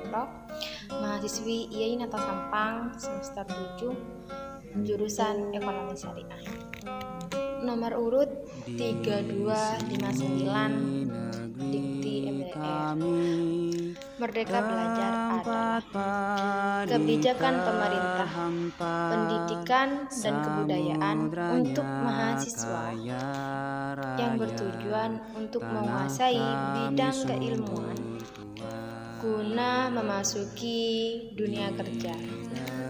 Purwo, mahasiswi IAIN Nata Sampang semester 7 jurusan Ekonomi Syariah. Nomor urut 3259 Dikti MDR. Merdeka Belajar adalah kebijakan pemerintah, pendidikan dan kebudayaan untuk mahasiswa yang bertujuan untuk menguasai bidang keilmuan guna memasuki dunia kerja.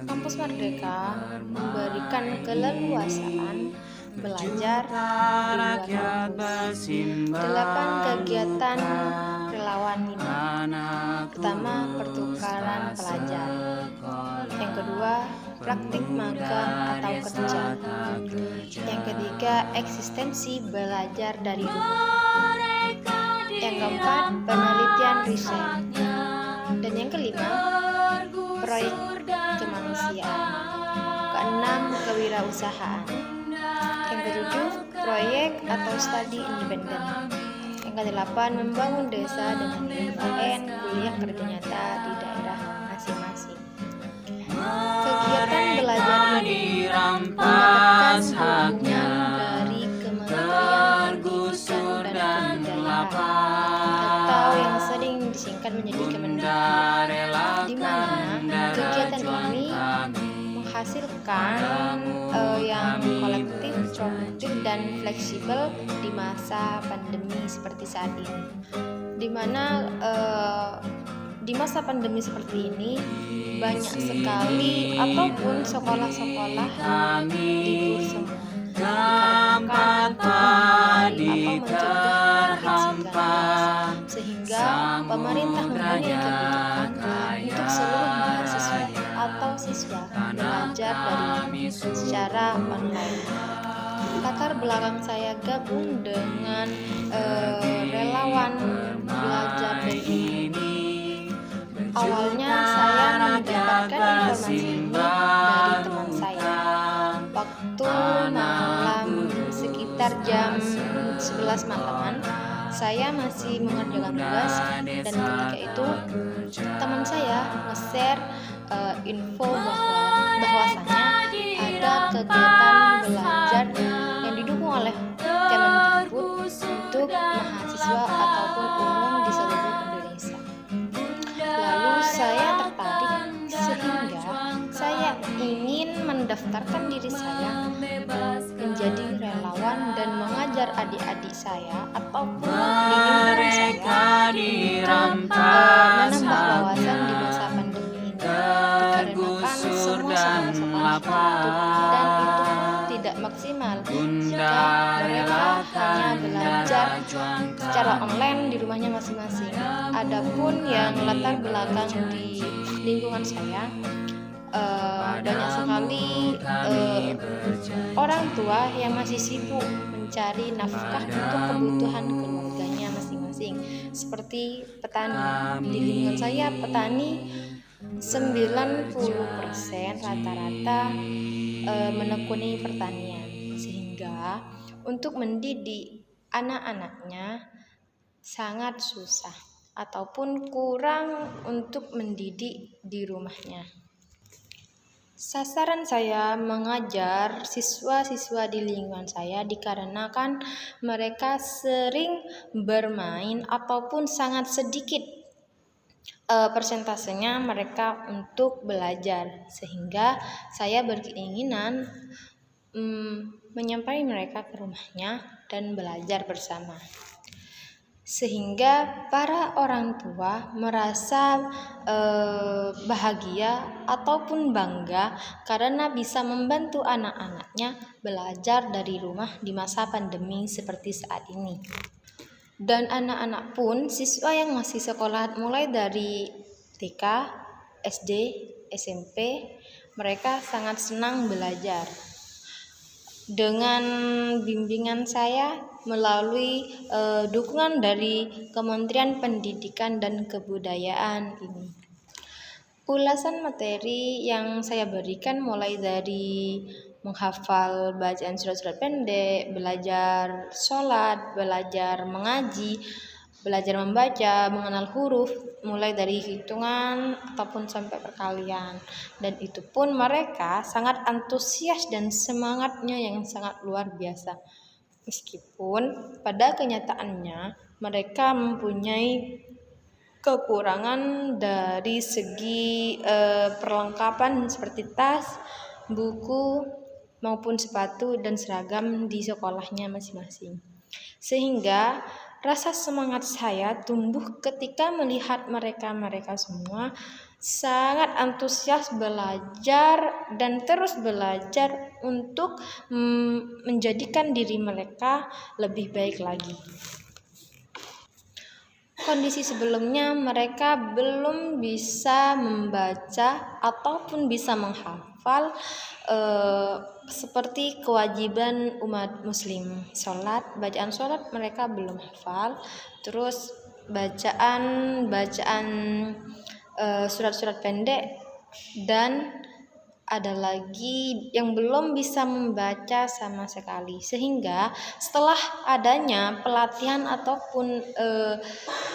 Kampus Merdeka memberikan keleluasaan belajar di luar kampus. 8 kegiatan relawan ini. Pertama, pertukaran pelajar. Yang kedua, praktik magang atau kerja. Yang ketiga, eksistensi belajar dari rumah. Yang keempat, penelitian riset. Dan yang kelima, proyek kemanusiaan. Keenam, kewirausahaan. Yang ketujuh, proyek atau studi independen. Yang kedelapan, membangun desa dengan IKN, kuliah kerja nyata di daerah masing-masing. Kegiatan belajar ini mendapatkan dukungan dari Kementerian Pendidikan dan Kebudayaan atau yang sering disingkat menjadi Kemendikbud, di mana kegiatan ini menghasilkan yang kolektif, produktif dan fleksibel di masa pandemi seperti saat ini. Di mana di masa pandemi seperti ini banyak sekali ataupun sekolah-sekolah libur semua dikarenakan untuk menghindari atau mencegah COVID-19, sehingga pemerintah mempunyai kebijakan untuk seluruh mahasiswa atau siswa belajar dari secara online. Latar belakang saya gabung dengan relawan belajar dari ini. Awalnya saya mendapatkan informasi ini dari teman saya. Waktu malam sekitar jam 11 malaman, saya masih mengerjakan tugas dan ketika itu teman saya nge-share info bahwasanya ada kegiatan belajar yang didukung oleh Kemendikbud untuk mahasiswa ataupun umum di seluruh Indonesia. Lalu saya tertarik sehingga saya ingin mendaftarkan diri saya menjadi relawan dan mengajar adik-adik saya ataupun di lingkungan saya untuk menambah wawasan di masa pandemi ini, dikarenakan semua sekolah tutup dan itu tidak maksimal jika mereka hanya belajar secara online di rumahnya masing-masing. Adapun yang latar belakang di lingkungan saya, banyak sekali orang tua yang masih sibuk mencari nafkah untuk kebutuhan keluarganya masing-masing, seperti petani. Di lingkungan saya petani 90% rata-rata menekuni pertanian, sehingga untuk mendidik anak-anaknya sangat susah ataupun kurang untuk mendidik di rumahnya. Sasaran saya mengajar siswa-siswa di lingkungan saya dikarenakan mereka sering bermain ataupun sangat sedikit persentasenya mereka untuk belajar, sehingga saya berkeinginan menyampaikan mereka ke rumahnya dan belajar bersama, sehingga para orang tua merasa bahagia ataupun bangga karena bisa membantu anak-anaknya belajar dari rumah di masa pandemi seperti saat ini. Dan anak-anak pun, siswa yang masih sekolah mulai dari TK, SD, SMP, mereka sangat senang belajar. Dengan bimbingan saya melalui dukungan dari Kementerian Pendidikan dan Kebudayaan ini. Ulasan materi yang saya berikan mulai dari menghafal bacaan surat-surat pendek, belajar sholat, belajar mengaji, belajar membaca, mengenal huruf, mulai dari hitungan ataupun sampai perkalian. Dan itu pun mereka sangat antusias dan semangatnya yang sangat luar biasa. Meskipun pada kenyataannya mereka mempunyai kekurangan dari segi perlengkapan seperti tas, buku, maupun sepatu dan seragam di sekolahnya masing-masing. Sehingga rasa semangat saya tumbuh ketika melihat mereka semua sangat antusias belajar dan terus belajar untuk menjadikan diri mereka lebih baik lagi. Kondisi sebelumnya mereka belum bisa membaca ataupun bisa menghafal seperti kewajiban umat muslim, bacaan sholat mereka belum hafal, terus bacaan surat-surat pendek, dan ada lagi yang belum bisa membaca sama sekali. Sehingga setelah adanya pelatihan ataupun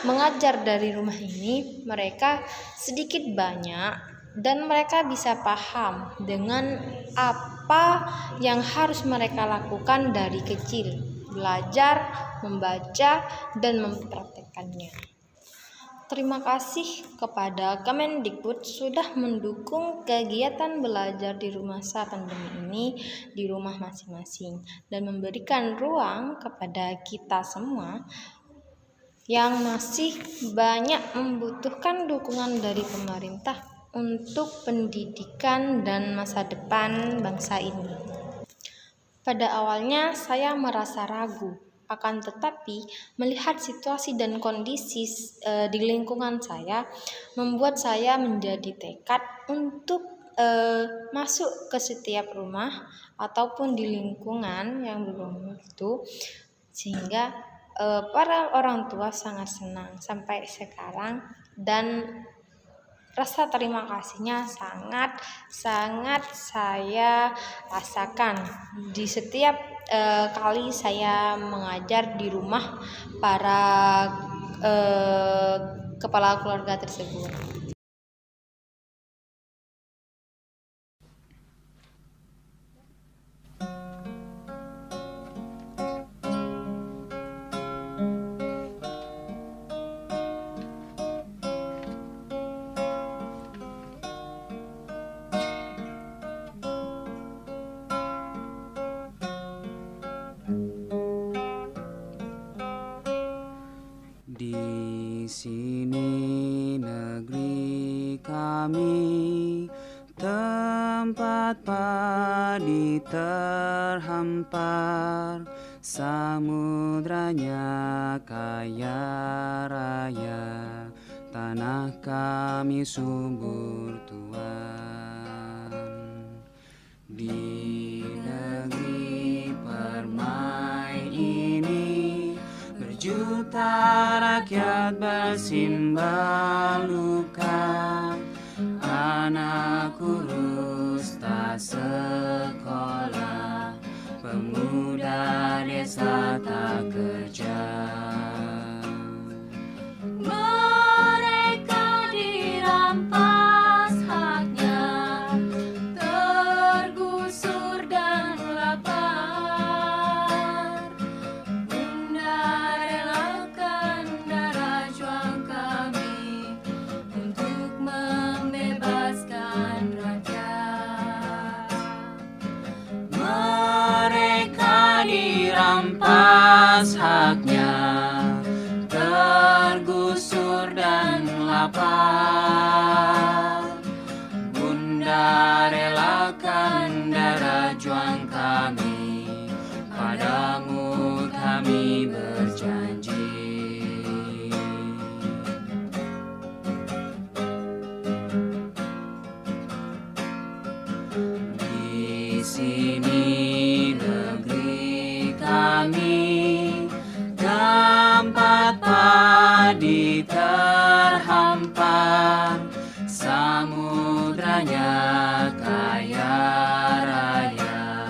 mengajar dari rumah ini, mereka sedikit banyak dan mereka bisa paham dengan apa yang harus mereka lakukan dari kecil, belajar, membaca, dan mempraktekkannya. Terima kasih kepada Kemendikbud sudah mendukung kegiatan belajar di masa pandemi ini di rumah masing-masing dan memberikan ruang kepada kita semua yang masih banyak membutuhkan dukungan dari pemerintah untuk pendidikan dan masa depan bangsa ini. Pada awalnya saya merasa ragu, akan tetapi melihat situasi dan kondisi di lingkungan saya membuat saya menjadi tekad untuk masuk ke setiap rumah ataupun di lingkungan yang belum itu, sehingga para orang tua sangat senang sampai sekarang, dan rasa terima kasihnya sangat saya rasakan di setiap kali saya mengajar di rumah para kepala keluarga tersebut. Di sini negeri kami, tempat padi terhampar, samudranya kaya raya, tanah kami subur Tuhan. Di negeri permai ini, berjuta rakyat bersimbah luka, anak kurus tak sekolah, pemuda desa tak kerja. Mereka dirampas haknya, tergusur dan lapar. Bunda relakan darah juang kami untuk membebaskan rakyat. Mereka dirampas haknya, tergusur dan lapar. Bunda relakan darah juang kami, padamu kami berjanji. Di sini negeri kami, tempat padi terhampar, samudranya kaya raya,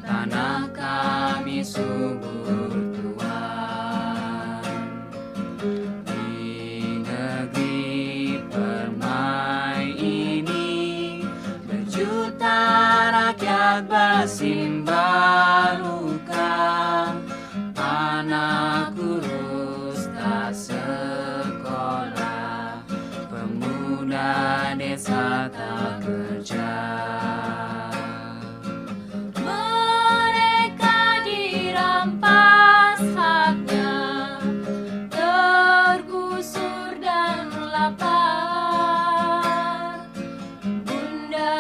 tanah kami subur Tuhan. saat bersimbah luka, anak kurus tak sekolah, pemuda desa tak kerja. Mereka dirampas haknya, tergusur dan lapar. Bunda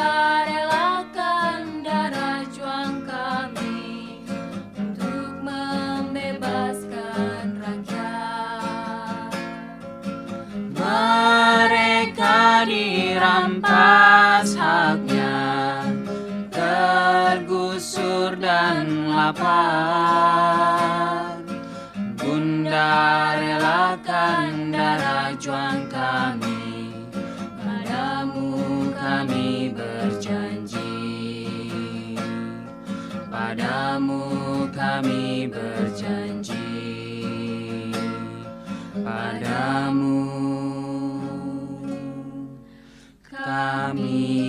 relakan darah juang kami untuk membebaskan rakyat. Mereka dirampas haknya, tergusur dan lapar. Bunda relakan darah juang kami, padamu kami berjanji, padamu kami berjanji, padamu kami